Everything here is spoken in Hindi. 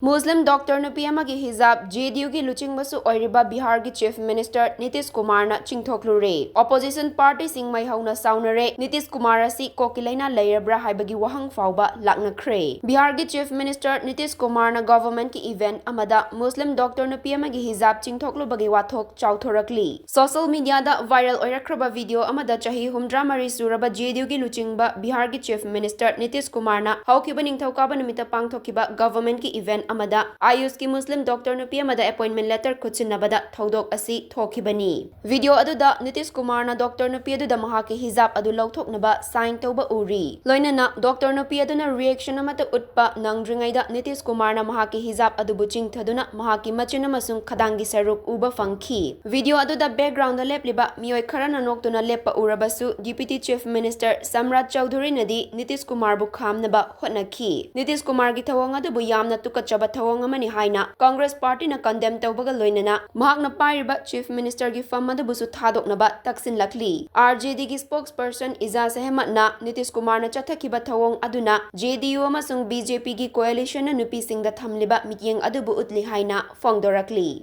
Muslim doctor Nupi Amagi Hijab JDU की Luchingba su oiriba Bihar की Chief Minister Nitish Kumar na Chingthoklure opposition party sing mai hauna saunare Nitish Kumar asi kokilaina layabra haibagi wahang fauba laknakre Bihar की Chief Minister Nitish Kumar na government ki event amada Muslim doctor Nupi Amagi Hijab Chingthoklu bagi wathok chauthorakli social media da viral oirakraba video amada chahi humdra mari suraba JDU की Luchingba Bihar की Chief Minister Nitish Kumar na haukiba ningthokaba numita pangthokiba government ki event amada Ayush की Muslim doctor Nupi amada appointment letter खुचिन्नबदा थौदोक असि थोखिबनी वीडियो अदुदा नितिश कुमार ना डॉक्टर नुपी अदुदा महाकी हिजाब अदु लौथोकनबा साइन तौबा उरी लोइनना डॉक्टर नुपी अदुना रिएक्शन अमत उटपा नंग्रिंगैदा नितिश कुमार ना महाकी हिजाब अदुबु चिंगथदुना महाकी मचिन अमसुंग खदांगी सरुप उबा फंखी वीडियो अदुदा बैकग्राउंड लेपलिबा मियोय खरना नोक्तुना लेपा उरबसु deputy chief minister Samrat Choudhary नदी नितिश कुमार बु खामनबा होटनखी नितिश कुमार की थवंग अदुबु यामना तुकचब थवंग अमनि हाइना कांग्रेस पार्टी ना कंडेम तौबगा लोइनना महाकना पाइरिबा चीफ मिनिस्टर की फम अदुबुसु थादोकनबा तक्सिन लखली आरजेडी की स्पोक्स पर्सन इजाज अहमद ना नितिश कुमार ना चथकिबा थवंग अदुना जेडीयू अमसुंग बीजेपी की कोएलिशन ना नुपी सिंगदा थमलिबा मिटिंग अदुबु उतली हाइना फोंगदोरकली